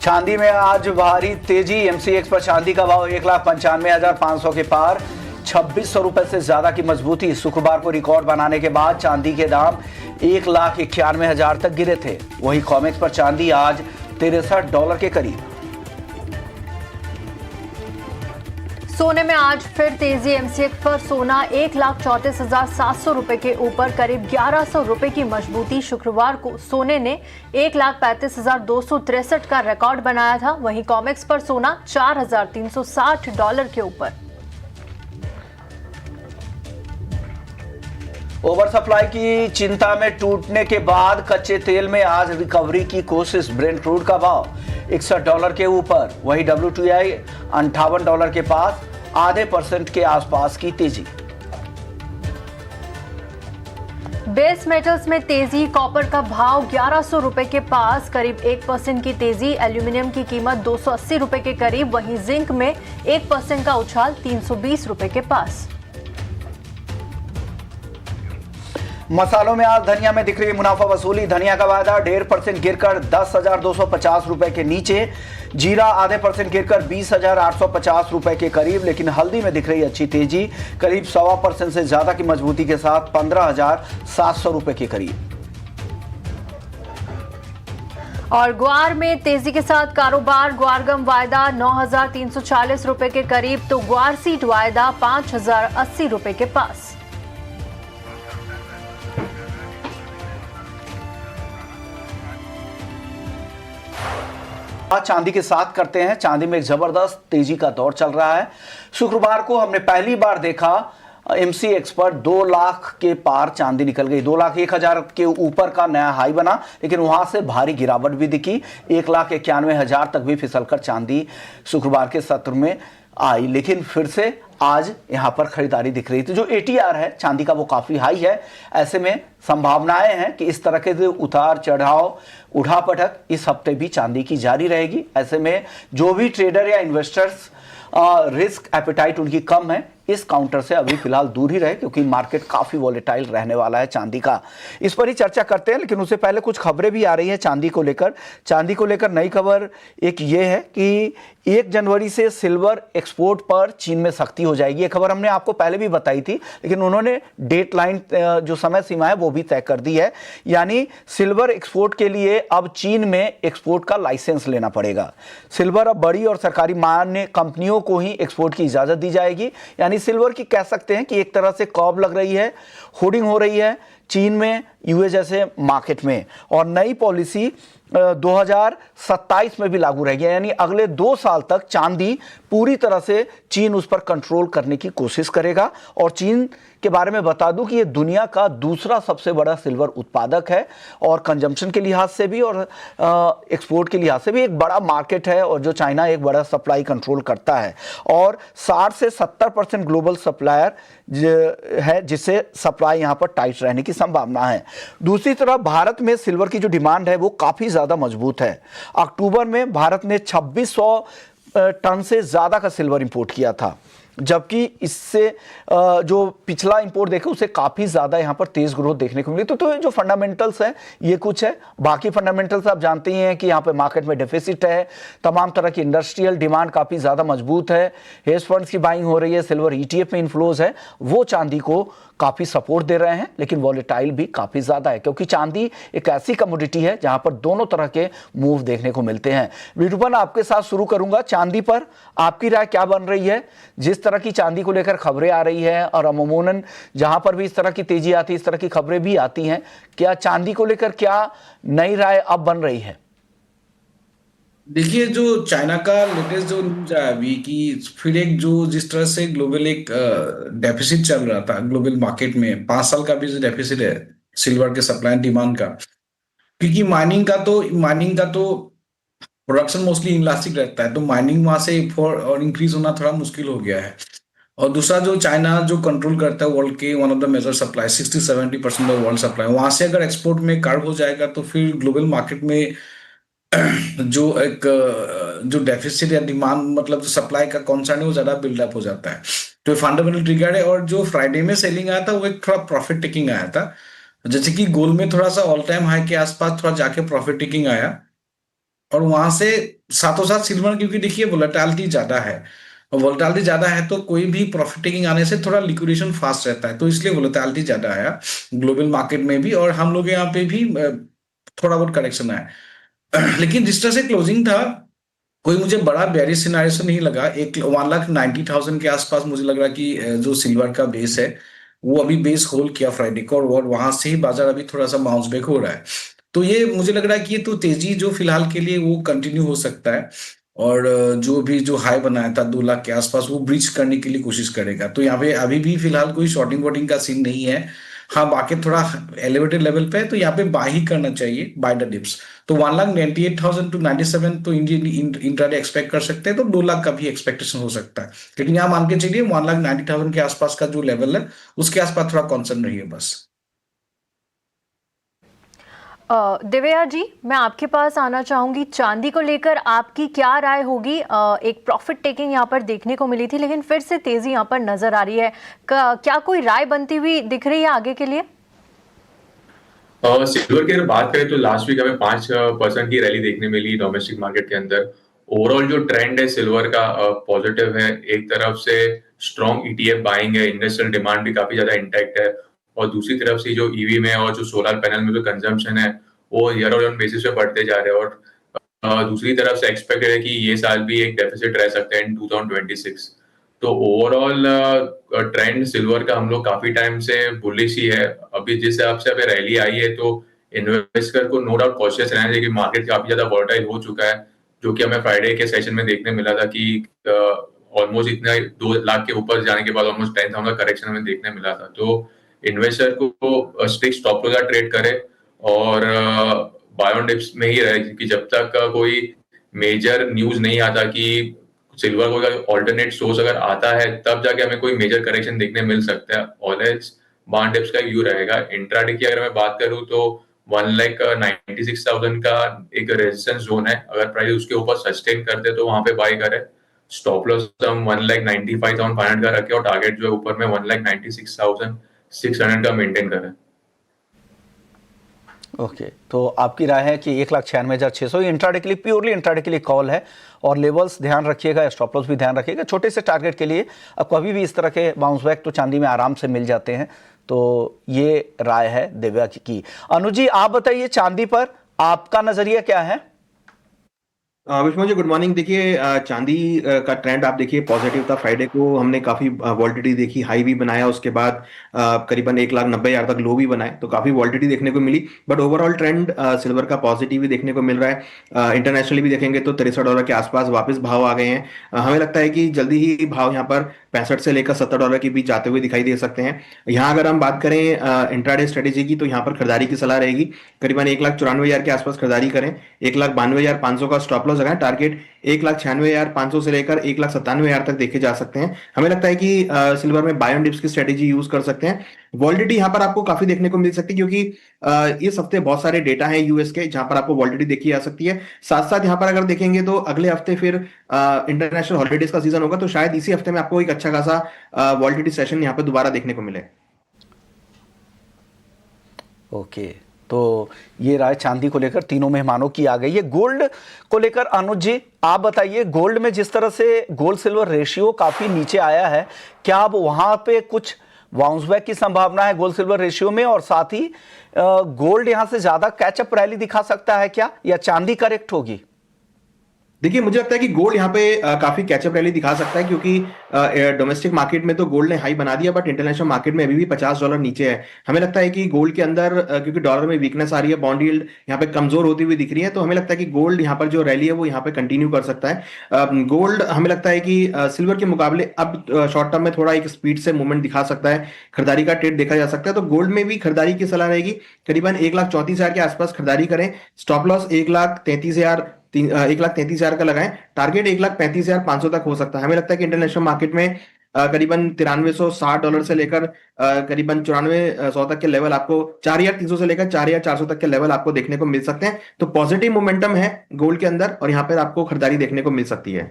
चांदी में आज भारी तेजी। एमसीएक्स पर चांदी का भाव 1,95,500 के पार, 2600 रुपए से ज्यादा की मजबूती। शुक्रवार को रिकॉर्ड बनाने के बाद चांदी के दाम 1,91,000 तक गिरे थे। वहीं कॉमेक्स पर चांदी आज $63 के करीब। सोने में आज फिर तेजी। एमसीएक्स पर सोना 1,34,700 रुपए के ऊपर करीब 1,100 रुपए की मजबूती। शुक्रवार को सोने ने 1,35,263 का रिकॉर्ड बनाया था। वहीं कॉमेक्स पर सोना $4,360 के ऊपर। ओवर सप्लाई की चिंता में टूटने के बाद कच्चे तेल में आज रिकवरी की कोशिश। ब्रेंट क्रूड का भाव $61 के ऊपर। वहीं WTI $58 के पास, आधे % के आसपास की तेजी। बेस मेटल्स में तेजी। कॉपर का भाव 1,100 रुपए के पास, करीब 1% की तेजी। एल्यूमिनियम की कीमत 280 रुपए के करीब। वहीं जिंक में 1% का उछाल 320 रुपए के पास। मसालों में आज धनिया में दिख रही मुनाफा वसूली। धनिया का वायदा 1.5% गिरकर 10,250 रुपए के नीचे। जीरा आधे % गिरकर 20,850 रुपए के करीब। लेकिन हल्दी में दिख रही अच्छी तेजी, करीब 1.25% से ज्यादा की मजबूती के साथ 15,700 रुपए के करीब। और ग्वार में तेजी के साथ कारोबार। ग्वारगम वायदा 9,340 रुपए के करीब, तो ग्वार सीड वायदा 5,080 रुपए के पास। आज चांदी के साथ करते हैं। चांदी में एक जबरदस्त तेजी का दौर चल रहा है। शुक्रवार को हमने पहली बार देखा एमसीएक्स पर 2 लाख के पार चांदी निकल गई। 2,01,000 के ऊपर का नया हाई बना, लेकिन वहां से भारी गिरावट भी दिखी। 1,91,000 तक भी फिसलकर चांदी शुक्रवार के सत्र में आई। लेकिन फिर से आज यहां पर खरीदारी दिख रही थी। जो ATR है चांदी का वो काफी हाई है। ऐसे में संभावनाएं हैं कि इस तरह के उतार चढ़ाव, उठापटक इस हफ्ते भी चांदी की जारी रहेगी। ऐसे में जो भी ट्रेडर या इन्वेस्टर्स रिस्क एपेटाइट उनकी कम है, इस काउंटर से अभी फिलहाल दूर ही रहे, क्योंकि मार्केट काफी वॉलेटाइल रहने वाला है चांदी का। इस पर ही चर्चा करते हैं, लेकिन उससे पहले कुछ खबरें भी आ रही हैं चांदी को लेकर। चांदी को लेकर नई खबर एक ये है कि 1 जनवरी से सिल्वर एक्सपोर्ट पर चीन में सख्ती हो जाएगी। ये खबर हमने आपको पहले भी बताई थी, लेकिन उन्होंने डेट लाइन, जो समय सीमा है वो भी तय कर दी है। यानी सिल्वर एक्सपोर्ट के लिए अब चीन में एक्सपोर्ट का लाइसेंस लेना पड़ेगा। सिल्वर अब बड़ी और सरकारी मान्य कंपनियों को ही एक्सपोर्ट की इजाजत दी जाएगी। यानी सिल्वर की कह सकते हैं कि एक तरह से कॉब लग रही है, होर्डिंग हो रही है चीन में, यूएस जैसे मार्केट में। और नई पॉलिसी 2027 में भी लागू रहेगी। यानी अगले 2 साल तक चांदी पूरी तरह से चीन उस पर कंट्रोल करने की कोशिश करेगा। और चीन के बारे में बता दूं कि ये दुनिया का दूसरा सबसे बड़ा सिल्वर उत्पादक है, और कंजम्पशन के लिहाज से भी और एक्सपोर्ट के लिहाज से भी एक बड़ा मार्केट है, और जो चाइना एक बड़ा सप्लाई कंट्रोल करता है। और 60 से 70% ग्लोबल सप्लायर है, जिससे सप्लाई यहां पर टाइट रहने की संभावना है। दूसरी तरफ भारत में सिल्वर की जो डिमांड है वो काफी ज्यादा मजबूत है। अक्टूबर में भारत ने 2600 टन से ज्यादा का सिल्वर इंपोर्ट किया था, जबकि इससे जो पिछला इंपोर्ट देखे उससे काफ़ी ज़्यादा यहाँ पर तेज़ ग्रोथ देखने को मिली। तो जो फंडामेंटल्स हैं ये कुछ है। बाकी फंडामेंटल्स आप जानते ही हैं कि यहाँ पे मार्केट में डेफिसिट है, तमाम तरह की इंडस्ट्रियल डिमांड काफ़ी ज़्यादा मजबूत है, हेज फंड्स की बाइंग हो रही है, सिल्वर ETF में इन्फ्लोज है, वो चांदी को काफ़ी सपोर्ट दे रहे हैं। लेकिन वॉलेटाइल भी काफ़ी ज़्यादा है, क्योंकि चांदी एक ऐसी कमोडिटी है जहाँ पर दोनों तरह के मूव देखने को मिलते हैं। विरूपन आपके साथ शुरू करूंगा चांदी पर। आपकी राय क्या बन रही है? जिस तरह की चांदी को लेकर खबरें आ रही है, और अमूमन जहां पर भी इस तरह की तेजी आती है, इस तरह की खबरें भी आती हैं, क्या चांदी को लेकर क्या नई राय अब बन रही है? देखिए, जो चाइना का लेटेस्ट जो न्यूज आया अभी कि फिर एक जो जिस तरह से ग्लोबल एक डेफिसिट चल रहा था ग्लोबल मार्केट में, 5 साल का भी जो डेफिसिट है सिल्वर के सप्लाई एंड डिमांड का, क्योंकि माइनिंग का तो प्रोडक्शन मोस्टली इलास्टिक रहता है, तो माइनिंग वहां से और इंक्रीज होना थोड़ा मुश्किल हो गया है। और दूसरा, जो चाइना जो कंट्रोल करता है वर्ल्ड के one of the major supply, 60-70% of world supply, वहां से अगर एक्सपोर्ट में कर्व हो जाएगा तो फिर ग्लोबल मार्केट में जो डेफिसिट या डिमांड, मतलब जो सप्लाई का कॉन्सर्न है, वो ज्यादा बिल्डअप हो जाता है। तो फंडामेंटल ट्रिगर है। और जो फ्राइडे में सेलिंग आया था वो एक थोड़ा प्रॉफिट टेकिंग आया था, जैसे कि गोल्ड में थोड़ा सा ऑल टाइम हाई के आसपास थोड़ा जाके प्रॉफिट टेकिंग आया, और वहां से साथों साथ सिल्वर, क्योंकि देखिए वोलेटिलिटी ज्यादा है, और वोलेटिलिटी ज्यादा है तो कोई भी प्रॉफिट टेकिंग आने से थोड़ा लिक्विडेशन फास्ट रहता है, तो इसलिए वोलेटिलिटी ज्यादा आया ग्लोबल मार्केट में भी, और हम लोग यहाँ पे भी थोड़ा बहुत करेक्शन आया। लेकिन जिस तरह से क्लोजिंग था, कोई मुझे बड़ा बेरिश सिनारियो से नहीं लगा। एक 1,90,000 के आसपास मुझे लग रहा कि जो सिल्वर का बेस है वो अभी बेस होल्ड किया फ्राइडे को, और वहां से ही बाजार अभी थोड़ा सा बाउंस बैक हो रहा है। तो ये मुझे लग रहा है कि ये तो तेजी जो फिलहाल के लिए वो कंटिन्यू हो सकता है, और जो भी जो हाई बनाया था 2 लाख के आसपास वो ब्रीच करने के लिए कोशिश करेगा। तो यहाँ पे अभी भी फिलहाल कोई शॉर्टिंग वॉटिंग का सीन नहीं है। हाँ, मार्केट थोड़ा एलिवेटेड लेवल पे है, तो यहाँ पे बाय ही करना चाहिए, बाय द डिप्स। तो 1,98,000 टू 97 तो इंडियन इंट्राडे एक्सपेक्ट कर सकते हैं, तो 2 लाख का भी एक्सपेक्टेशन हो सकता है। लेकिन यहाँ मान के चलिए 1,90,000 के आसपास का जो लेवल है उसके आसपास थोड़ा कॉन्सर्न रहिए बस। दिव्या जी, मैं आपके पास आना चाहूंगी। चांदी को लेकर आपकी क्या राय होगी? एक प्रॉफिट टेकिंग यहाँ पर देखने को मिली थी, लेकिन फिर से तेजी यहाँ पर नजर आ रही है। क्या कोई राय बनती हुई दिख रही है आगे के लिए? सिल्वर की अगर बात करें तो लास्ट वीक हमें 5% की रैली देखने मिली डोमेस्टिक मार्केट के अंदर। ओवरऑल जो ट्रेंड है सिल्वर का पॉजिटिव है। एक तरफ से स्ट्रॉन्ग ईटीएफ बाइंग है, इंडस्ट्रियल डिमांड भी काफी ज्यादा इंटैक्ट है, और दूसरी तरफ से जो ईवी में और जो सोलर पैनल में जो कंजम्पशन है वो ईयर ऑन बेसिस पे बढ़ते जा रहे हैं। और दूसरी तरफ से एक्सपेक्टेड है कि ये साल भी एक डेफिसिट रह सकता है इन 2026। तो ओवरऑल ट्रेंड सिल्वर का हम लोग काफी टाइम से बुलिश ही है। अभी जिस हिसाब से अभी रैली आई है तो इन्वेस्टर को नो डाउट कॉशियस रहना चाहिए कि मार्केट काफी ज्यादा वॉलेटाइल हो चुका है, जो कि हमें फ्राइडे के सेशन में देखने मिला था कि ऑलमोस्ट इतना 2 लाख के ऊपर जाने के बाद ऑलमोस्ट 10,000 का करेक्शन हमें देखने मिला था। तो इन्वेस्टर को स्ट्रिक्ट स्टॉप लॉस ट्रेड करे और बाय ऑन डिप्स में ही रहे, क्योंकि जब तक कोई मेजर न्यूज नहीं आता कि सिल्वर को ऑल्टरनेट सोर्स अगर आता है तब जाके हमें कोई मेजर करेक्शन देखने मिल सकता है। ऑलवेज बाय डिप्स का व्यू रहेगा। इंट्राडे की अगर मैं बात करूं तो 1,96,000 का एक रेजिस्टेंस जोन है, अगर प्राइस उसके ऊपर सस्टेन करते तो वहां पे बाय करे। स्टॉप लॉस हम 1,95,500 का रखे और टारगेट जो है ऊपर में 1,96,600 का मेंटेन करें। ओके, तो आपकी राय है कि 1,96,600 इंट्राडे के लिए, प्योरली इंट्राडे के लिए कॉल है, और लेवल्स ध्यान रखिएगा, स्टॉप लॉस भी ध्यान रखिएगा। छोटे से टारगेट के लिए अब कभी भी इस तरह के बाउंस बैक तो चांदी में आराम से मिल जाते हैं। तो ये राय है दिव्या की। अनुज जी, आप बताइए चांदी पर आपका नजरिया क्या है? Vishnu ji, good morning. देखिए, चांदी का ट्रेंड आप देखिए पॉजिटिव था। फ्राइडे को हमने काफी वॉलिटिलिटी देखी, हाई भी बनाया, उसके बाद करीबन 1,90,000 तक लो भी बनाए, तो काफी वॉलिटिलिटी देखने को मिली। बट ओवरऑल ट्रेंड सिल्वर का पॉजिटिव भी देखने को मिल रहा है। इंटरनेशनली भी देखेंगे तो $63 के आसपास वापस भाव आ गए हैं। हमें लगता है कि जल्दी ही भाव यहाँ पर 65 से लेकर $70 के बीच जाते हुए दिखाई दे सकते हैं। यहाँ अगर हम बात करें इंट्राडे स्ट्रेटेजी की, तो यहाँ पर खरीदारी की सलाह रहेगी। करीबन 1,94,000 के आसपास खरीदारी करें, 1,92,500 का स्टॉप लॉस लगाएं। टारगेट 1,96,500 से लेकर 1,97,000 तक देखे जा सकते हैं। हमें लगता है कि सिल्वर में बाय ऑन डिप्स की स्ट्रेटेजी यूज कर सकते हैं। वॉलिडिटी यहाँ पर आपको काफी देखने को मिल सकती है, क्योंकि इस हफ्ते बहुत सारे डेटा हैं यूएस के जहां पर आपको वॉलिडिटी देखी जा सकती है। साथ साथ यहाँ पर अगर देखेंगे तो अगले हफ्ते फिर इंटरनेशनल हॉलीडेज का सीजन होगा, तो शायद इसी हफ्ते में आपको एक अच्छा खासा वॉलिडिटी सेशन यहाँ पर दोबारा देखने को मिले। ओके, तो ये राय चांदी को लेकर तीनों मेहमानों की आ गई है। गोल्ड को लेकर अनुज जी आप बताइए, गोल्ड में जिस तरह से गोल्ड सिल्वर रेशियो काफी नीचे आया है, क्या अब वहां पे कुछ बाउंस बैक की संभावना है गोल्ड सिल्वर रेशियो में? और साथ ही गोल्ड यहां से ज्यादा कैचअप रैली दिखा सकता है क्या, या चांदी करेक्ट होगी? देखिए, मुझे लगता है कि गोल्ड यहाँ पे काफी कैचअप रैली दिखा सकता है, क्योंकि डोमेस्टिक मार्केट में तो गोल्ड ने हाई बना दिया, बट इंटरनेशनल मार्केट में अभी भी $50 नीचे है। हमें लगता है कि गोल्ड के अंदर क्योंकि डॉलर में वीकनेस आ रही है, बॉन्ड यील्ड यहाँ पे कमजोर होती हुई दिख रही है, तो हमें लगता है कि गोल्ड यहाँ पर जो रैली है वो यहाँ पे कंटिन्यू कर सकता है। गोल्ड हमें लगता है कि सिल्वर के मुकाबले अब शॉर्ट टर्म में थोड़ा एक स्पीड से मूवमेंट दिखा सकता है, खरीदारी का ट्रेड देखा जा सकता है। तो गोल्ड में भी खरीदारी की सलाह रहेगी। करीबन 1,34,000 के आसपास खरीदारी करें। स्टॉप लॉस 1,33,000 का लगाएं। टारगेट 1,35,500 तक हो सकता है। हमें लगता है कि इंटरनेशनल मार्केट में करीबन $9360 से लेकर करीबन 9400 तक के लेवल आपको 4,300 से लेकर 4,400 तक के लेवल आपको देखने को मिल सकते हैं। तो पॉजिटिव मोमेंटम है गोल्ड के अंदर, और यहाँ पर आपको खरीदारी देखने को मिल सकती है।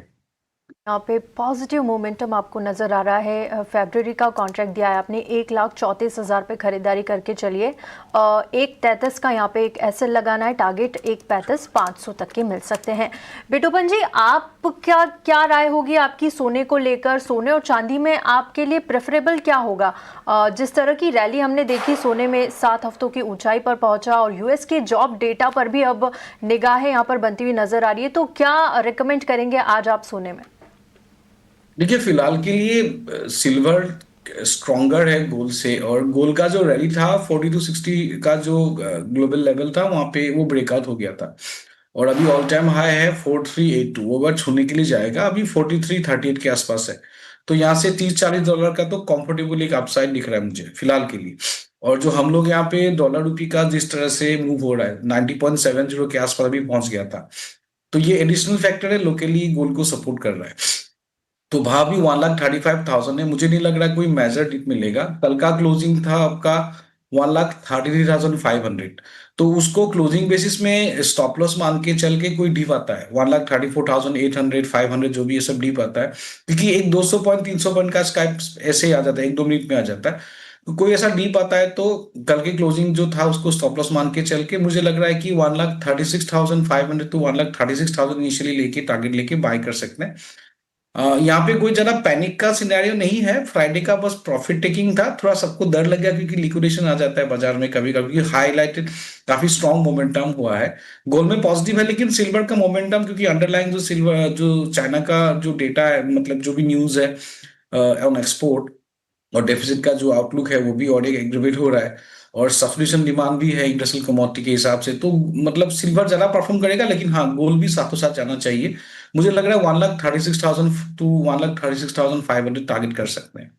यहाँ पे पॉजिटिव मोमेंटम आपको नज़र आ रहा है। फरवरी का कॉन्ट्रैक्ट दिया है आपने 1,34,000 पे खरीदारी करके चलिए। 1,33 का यहाँ पे एक एसएल लगाना है, टारगेट 1,35,500 तक के मिल सकते हैं। बिटूपन जी, आप क्या राय होगी आपकी सोने को लेकर? सोने और चांदी में आपके लिए प्रेफरेबल क्या होगा? जिस तरह की रैली हमने देखी, सोने में 7 हफ्तों की ऊंचाई पर पहुंचा और यूएस के जॉब डेटा पर भी अब निगाहें यहाँ पर बनती हुई नजर आ रही है, तो क्या रिकमेंड करेंगे आज आप सोने में? देखिए, फिलहाल के लिए सिल्वर स्ट्रॉन्गर है गोल्ड से, और गोल्ड का जो रैली था 4260 का जो ग्लोबल लेवल था वहां पे वो ब्रेकआउट हो गया था, और अभी ऑल टाइम हाई है 4382, वो अगर छूने के लिए जाएगा अभी 4338 के आसपास है। तो यहाँ से $30-40 का तो कंफर्टेबल एक अपसाइड दिख रहा है मुझे फिलहाल के लिए। और जो हम लोग यहाँ पे डॉलर रुपी का जिस तरह से मूव हो रहा है 90.70 के आसपास अभी पहुंच गया था, तो ये एडिशनल फैक्टर है, लोकली गोल्ड को सपोर्ट कर रहा है। तो वहां भी 1,35,000 है, मुझे नहीं लग रहा कोई मेजर डिप मिलेगा। कल का क्लोजिंग था आपका 1,33,500, तो उसको क्लोजिंग बेसिस में स्टॉप लॉस मान के चल के कोई डिप आता है 1,34,800 500 जो भी ये सब डिप आता है, क्योंकि एक 200 पॉइंट 300 पॉइंट का स्काइप ऐसे ही आ जाता है, 1-2 मिनट में आ जाता है। तो कोई ऐसा डीप आता है तो कल की क्लोजिंग जो था उसको स्टॉप लॉस मान के चल के मुझे लग रहा है कि 1,36,500 टू 1,36,000 इनिशियली लेके टारगेट लेके बाय कर सकते हैं। यहाँ पे कोई ज्यादा पैनिक का सिनेरियो नहीं है, फ्राइडे का बस प्रॉफिट टेकिंग था, थोड़ा सबको डर लग गया क्योंकि लिक्विडेशन आ जाता है बाजार में कभी कभी, हाईलाइटेड काफी स्ट्रॉन्ग मोमेंटम हुआ है। गोल्ड में पॉजिटिव है, लेकिन सिल्वर का मोमेंटम, क्योंकि अंडरलाइन जो सिल्वर जो चाइना का जो डेटा है, मतलब जो भी न्यूज है ऑन एक्सपोर्ट और डेफिसिट का जो आउटलुक है वो भी और एक एग्रीवेट हो रहा है, और सब्स्टिट्यूशन डिमांड भी है इंडस्ट्रियल कमोडिटी के हिसाब से, तो मतलब सिल्वर ज्यादा परफॉर्म करेगा, लेकिन हाँ गोल्ड भी साथों साथ जाना चाहिए। मुझे लग रहा है 1,36,000 टू 1,36,500 टारगेट कर सकते हैं।